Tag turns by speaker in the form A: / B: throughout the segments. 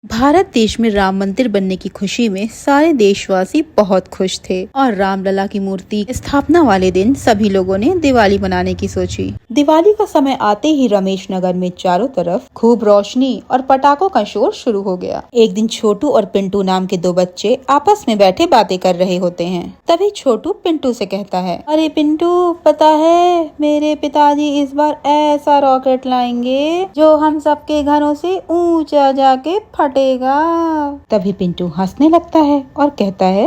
A: भारत देश में राम मंदिर बनने की खुशी में सारे देशवासी बहुत खुश थे और रामलला की मूर्ति स्थापना वाले दिन सभी लोगों ने दिवाली मनाने की सोची। दिवाली का समय आते ही रमेश नगर में चारों तरफ खूब रोशनी और पटाखों का शोर शुरू हो गया। एक दिन छोटू और पिंटू नाम के दो बच्चे आपस में बैठे बातें कर रहे होते हैं। तभी छोटू पिंटू से कहता है, अरे पिंटू, पता है मेरे पिताजी इस बार ऐसा रॉकेट लाएंगे जो हम सबके घरों से ऊंचा जाके फटेगा। तभी पिंटू हंसने लगता है और कहता है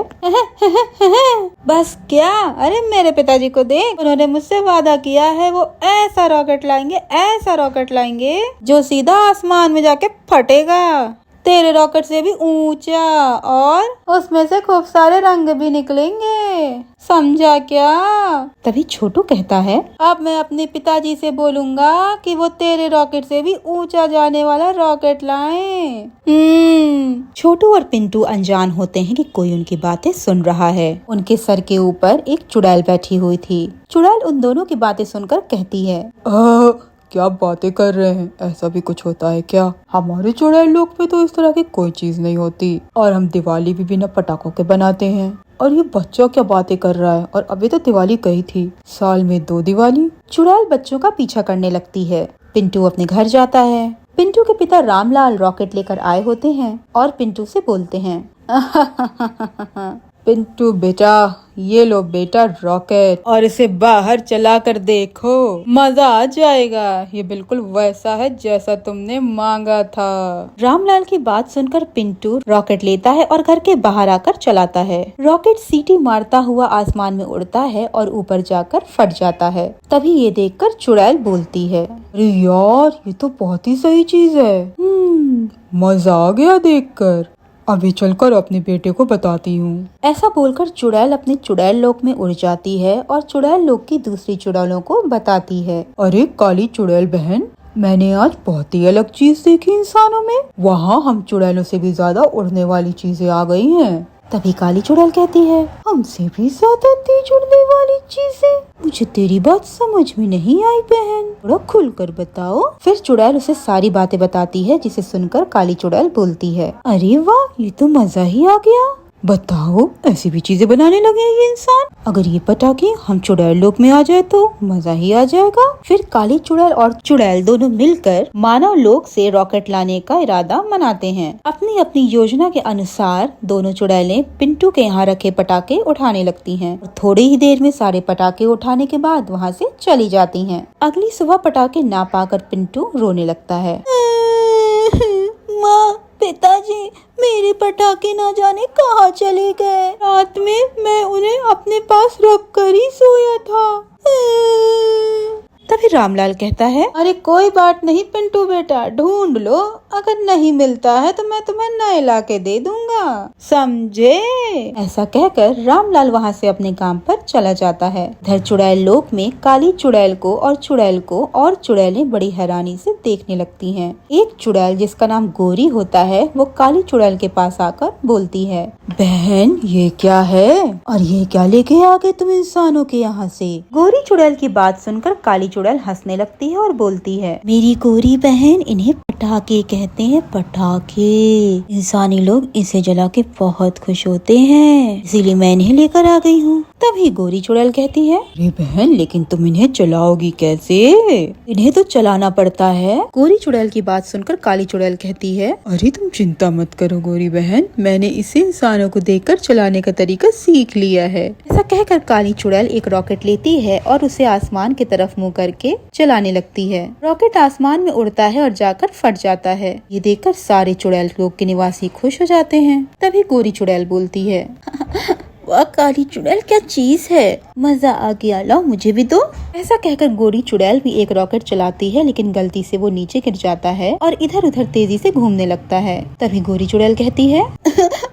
A: बस क्या, अरे मेरे पिताजी को देख, उन्होंने मुझसे वादा किया है वो ऐसा रॉकेट लाएंगे जो सीधा आसमान में जाके फटेगा, तेरे रॉकेट से भी ऊंचा, और उसमें से खूब सारे रंग भी निकलेंगे, समझा क्या? तभी छोटू कहता है, अब मैं अपने पिताजी से बोलूंगा कि वो तेरे रॉकेट से भी ऊंचा जाने वाला रॉकेट लाएं। छोटू और पिंटू अनजान होते हैं कि कोई उनकी बातें सुन रहा है। उनके सर के ऊपर एक चुड़ैल बैठी हुई थी। चुड़ैल उन दोनों की बातें सुनकर कहती है,
B: क्या बातें कर रहे हैं, ऐसा भी कुछ होता है क्या? हमारे चुड़ैल लोक में तो इस तरह की कोई चीज नहीं होती, और हम दिवाली भी बिना पटाखों के बनाते हैं। और ये बच्चा क्या बातें कर रहा है, और अभी तो दिवाली गई थी, साल में 2 दिवाली।
A: चुड़ैल बच्चों का पीछा करने लगती है। पिंटू अपने घर जाता है। पिंटू के पिता रामलाल रॉकेट लेकर आए होते हैं और पिंटू से बोलते हैं,
B: पिंटू बेटा, ये लो बेटा रॉकेट, और इसे बाहर चला कर देखो, मजा आ जाएगा। ये बिल्कुल वैसा है जैसा तुमने मांगा था।
A: रामलाल की बात सुनकर पिंटू रॉकेट लेता है और घर के बाहर आकर चलाता है। रॉकेट सीटी मारता हुआ आसमान में उड़ता है और ऊपर जाकर फट जाता है। तभी ये देखकर चुड़ैल बोलती है,
B: अरे यार, ये तो बहुत ही सही चीज है। मजा आ गया देखकर। अभी चलकर अपने बेटे को बताती हूँ।
A: ऐसा बोलकर चुड़ैल अपने चुड़ैल लोक में उड़ जाती है और चुड़ैल लोक की दूसरी चुड़ैलों को बताती है,
B: अरे काली चुड़ैल बहन, मैंने आज बहुत ही अलग चीज देखी इंसानों में। वहाँ हम चुड़ैलों से भी ज्यादा उड़ने वाली चीजें आ गई हैं।
A: तभी काली चुड़ैल कहती है,
B: हमसे भी ज्यादा तेज उड़ने वाली चीजें?
A: मुझे तेरी बात समझ में नहीं आई बहन, थोड़ा खुल कर बताओ। फिर चुड़ैल उसे सारी बातें बताती है, जिसे सुनकर काली चुड़ैल बोलती है, अरे वाह, ये तो मजा ही आ गया।
B: बताओ, ऐसी भी चीजें बनाने लगे हैं ये इंसान?
A: अगर ये पटाखे हम चुड़ैल लोक में आ जाए तो मजा ही आ जाएगा। फिर काली चुड़ैल और चुड़ैल दोनों मिलकर मानव लोक से रॉकेट लाने का इरादा मनाते हैं। अपनी अपनी योजना के अनुसार दोनों चुड़ैलें पिंटू के यहाँ रखे पटाखे उठाने लगती हैं। थोड़ी ही देर में सारे पटाखे उठाने के बाद वहाँ से चली जाती हैं। अगली सुबह पटाखे ना पाकर पिंटू रोने लगता है, माँ, पिताजी, मेरे पटाखे ना जाने कहाँ चले गए। रात में मैं उन्हें अपने पास रख कर ही सोया था। तभी रामलाल कहता है, अरे कोई बात नहीं पिंटू बेटा, ढूंढ लो, अगर नहीं मिलता है तो मैं तुम्हें नए ला के दे दूंगा, समझे? ऐसा कहकर रामलाल वहाँ से अपने काम पर चला जाता है। इधर चुड़ैल लोक में काली चुड़ैल को और चुड़ैलें बड़ी हैरानी से देखने लगती हैं। एक चुड़ैल जिसका नाम गोरी होता है, वो काली चुड़ैल के पास आकर बोलती है,
B: बहन, ये क्या है, और ये क्या लेके आ गए तुम इंसानों के यहाँ से?
A: गोरी चुड़ैल की बात सुनकर काली चुड़ैल हंसने लगती है और बोलती है, मेरी गोरी बहन, इन्हें पटाखे कहते हैं, पटाखे। इंसानी लोग इसे जला के बहुत खुश होते हैं, इसीलिए मैं इन्हें लेकर आ गई हूँ। तभी गोरी चुड़ैल कहती है,
B: अरे बहन, लेकिन तुम इन्हें चलाओगी कैसे?
A: इन्हें तो चलाना पड़ता है। गोरी चुड़ैल की बात सुनकर काली चुड़ैल कहती है,
B: अरे तुम चिंता मत करो गोरी बहन, मैंने इसे इंसानों को देखकर चलाने का तरीका सीख लिया है।
A: ऐसा कहकर काली चुड़ैल एक रॉकेट लेती है और उसे आसमान की तरफ मुँह करके चलाने लगती है। रॉकेट आसमान में उड़ता है और जाकर फट जाता है। ये देखकर सारे चुड़ैल लोक के निवासी खुश हो जाते हैं। तभी गोरी चुड़ैल बोलती है, वाह काली चुड़ैल, क्या चीज है, मजा आ गया, लाओ मुझे भी दो। ऐसा कहकर गोरी चुड़ैल भी एक रॉकेट चलाती है, लेकिन गलती से वो नीचे गिर जाता है और इधर उधर तेजी से घूमने लगता है। तभी गोरी चुड़ैल कहती है,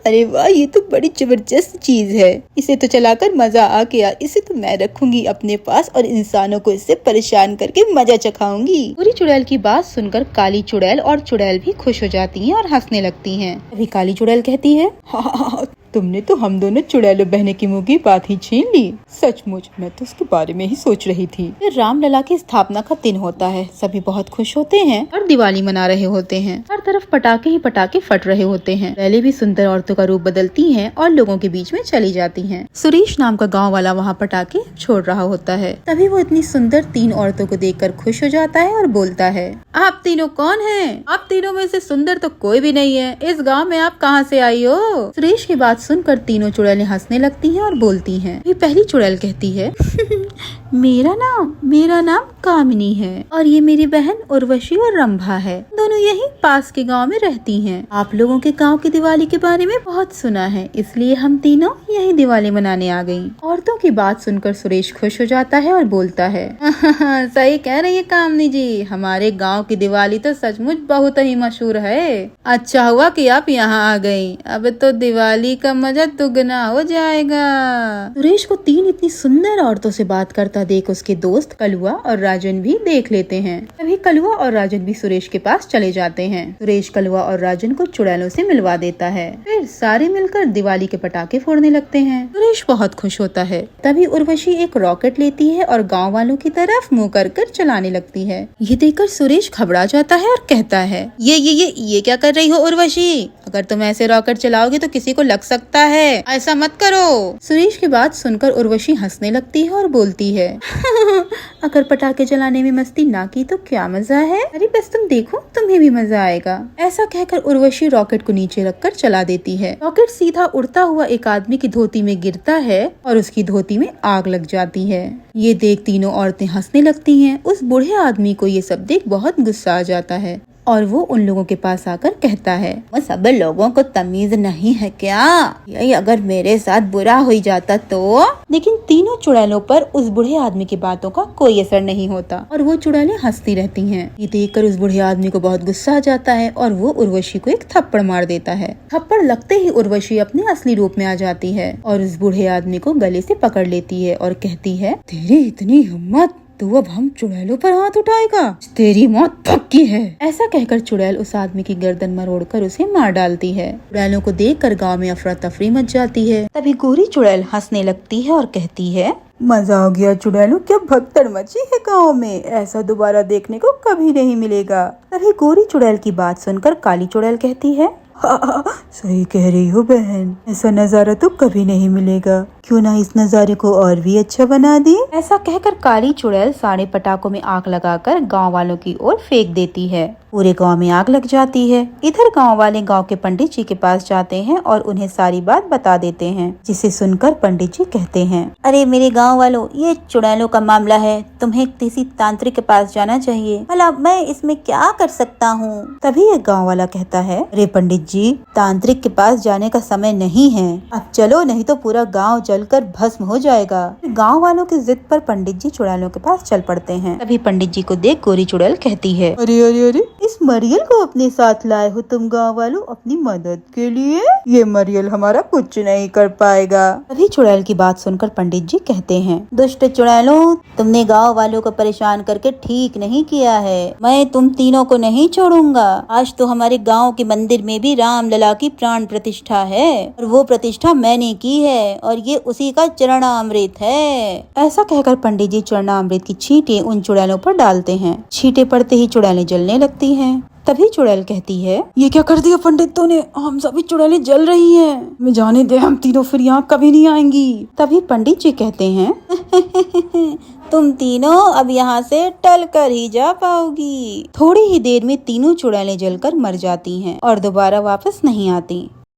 A: अरे वाह, ये तो बड़ी जबरदस्त चीज है, इसे तो चलाकर मजा आ गया, इसे तो मैं रखूंगी अपने पास और इंसानों को इससे परेशान करके मजा चखाऊंगी। गोरी चुड़ैल की बात सुनकर काली चुड़ैल और चुड़ैल भी खुश हो जाती हैं और हंसने लगती हैं। तभी काली चुड़ैल कहती है,
B: तुमने तो हम दोनों चुड़ैलों बहने की मुंह की बात ही छीन ली। सचमुच मैं तो उसके बारे में ही सोच रही थी।
A: फिर रामलला की स्थापना का दिन होता है। सभी बहुत खुश होते हैं और दिवाली मना रहे होते हैं। हर तरफ पटाखे ही पटाखे फट रहे होते हैं। रैली भी सुंदर औरतों का रूप बदलती है और लोगों के बीच में चली जाती है। सुरेश नाम का गाँव वाला वहाँ पटाखे छोड़ रहा होता है। तभी वो इतनी सुंदर 3 औरतों को देखकर खुश हो जाता है और बोलता है, आप तीनों कौन हैं? आप तीनों में से सुंदर तो कोई भी नहीं है। इस गांव में आप कहां से आई हो? सुरेश की बात सुनकर तीनों चुड़ैलें हंसने लगती हैं और बोलती हैं। ये पहली चुड़ैल कहती है मेरा नाम कामिनी है और ये मेरी बहन उर्वशी और रंभा है। दोनों यही पास के गांव में रहती हैं। आप लोगों के गांव की दिवाली के बारे में बहुत सुना है, इसलिए हम तीनों यही दिवाली मनाने आ गयी। औरतों की बात सुनकर सुरेश खुश हो जाता है और बोलता है, सही कह रही है कामिनी जी, हमारे गांव की दिवाली तो सचमुच बहुत ही मशहूर है। अच्छा हुआ कि आप यहाँ आ गई, अब तो दिवाली का मजा दुगना हो जाएगा। सुरेश को 3 इतनी सुंदर औरतों से बात करता देख उसके दोस्त कलुआ और राजन भी देख लेते हैं। तभी कलुआ और राजन भी सुरेश के पास चले जाते हैं। सुरेश कलुआ और राजन को चुड़ैलों से मिलवा देता है। फिर सारे मिलकर दिवाली के पटाखे फोड़ने लगते हैं। सुरेश बहुत खुश होता है। तभी उर्वशी एक रॉकेट लेती है और गाँव वालों की तरफ मुँह कर चलाने लगती है। ये देखकर सुरेश घबरा जाता है और कहता है, ये क्या कर रही हो उर्वशी? अगर तुम ऐसे रॉकेट चलाओगे तो किसी को लग सकता है, ऐसा मत करो। सुरेश की बात सुनकर उर्वशी हंसने लगती है और बोलती है, अगर पटाखे जलाने में मस्ती ना की तो क्या मजा है? अरे बस तुम देखो, तुम्हें भी मजा आएगा। ऐसा कहकर उर्वशी रॉकेट को नीचे रखकर चला देती है। रॉकेट सीधा उड़ता हुआ एक आदमी की धोती में गिरता है और उसकी धोती में आग लग जाती है। ये देख तीनों औरतें हंसने लगती हैं। उस बूढ़े आदमी को ये सब देख बहुत गुस्सा आ जाता है और वो उन लोगों के पास आकर कहता है, वो सब लोगों को तमीज नहीं है क्या? यही अगर मेरे साथ बुरा हो जाता तो? लेकिन तीनों चुड़ैलों पर उस बूढ़े आदमी की बातों का कोई असर नहीं होता और वो चुड़ैलें हंसती रहती हैं। ये देखकर उस बूढ़े आदमी को बहुत गुस्सा आ जाता है और वो उर्वशी को एक थप्पड़ मार देता है। थप्पड़ लगते ही उर्वशी अपने असली रूप में आ जाती है और उस बूढ़े आदमी को गले से पकड़ लेती है और कहती है, तेरी इतनी हिम्मत, तू अब हम चुड़ैलों पर हाथ उठाएगा? तेरी मौत पक्की है। ऐसा कहकर चुड़ैल उस आदमी की गर्दन मरोड़कर उसे मार डालती है। चुड़ैलों को देखकर गांव में अफरा तफरी मच जाती है। तभी गोरी चुड़ैल हंसने लगती है और कहती है,
B: मजा आ गया चुड़ैलों, क्या भगदड़ मची है गाँव में, ऐसा दोबारा देखने को कभी नहीं मिलेगा।
A: तभी गोरी चुड़ैल की बात सुनकर काली चुड़ैल कहती है,
B: सही कह रही हो बहन, ऐसा नजारा तो कभी नहीं मिलेगा। क्यों ना इस नजारे को और भी अच्छा बना दी।
A: ऐसा कहकर काली चुड़ैल सारे पटाखों में आग लगाकर गांव वालों की ओर फेंक देती है। पूरे गांव में आग लग जाती है। इधर गांव वाले गांव के पंडित जी के पास जाते हैं और उन्हें सारी बात बता देते हैं, जिसे सुनकर पंडित जी कहते हैं, अरे मेरे गांव वालों, ये चुड़ैलों का मामला है, तुम्हें किसी तांत्रिक के पास जाना चाहिए। भला मैं इसमें क्या कर सकता हूँ? तभी एक गाँव वाला कहता है, अरे पंडित जी, तांत्रिक के पास जाने का समय नहीं है, अब चलो, नहीं तो पूरा गाँव जलकर भस्म हो जाएगा। गाँव वालों की जिद पर पंडित जी चुड़ैलों के पास चल पड़ते हैं। तभी पंडित जी को देख गोरी चुड़ैल कहती है,
B: अरे अरे अरे, इस मरियल को अपने साथ लाए हो तुम गाँव वालों अपनी मदद के लिए? ये मरियल हमारा कुछ नहीं कर पाएगा।
A: तभी चुड़ैल की बात सुनकर पंडित जी कहते हैं, दुष्ट चुड़ैलों, तुमने गाँव वालों को परेशान करके ठीक नहीं किया है। मैं तुम तीनों को नहीं छोड़ूंगा। आज तो हमारे गाँव के मंदिर में भी रामलला की प्राण प्रतिष्ठा है और वो प्रतिष्ठा मैंने की है और ये उसी का चरणामृत है। ऐसा कहकर पंडित जी चरणामृत की छींटे उन चुड़ैलों पर डालते हैं। छींटे पड़ते ही चुड़ैलें जलने लगती हैं। तभी चुड़ैल कहती है,
B: ये क्या कर दिया पंडितों ने, हम सभी चुड़ैलें जल रही हैं। हमें जाने दे, हम तीनों फिर यहाँ कभी नहीं आएंगी।
A: तभी पंडित जी कहते हैं, तुम तीनों अब यहाँ से टल कर ही जा पाओगी। थोड़ी ही देर में तीनों चुड़ैलें जलकर मर जाती हैं और दोबारा वापस नहीं आती।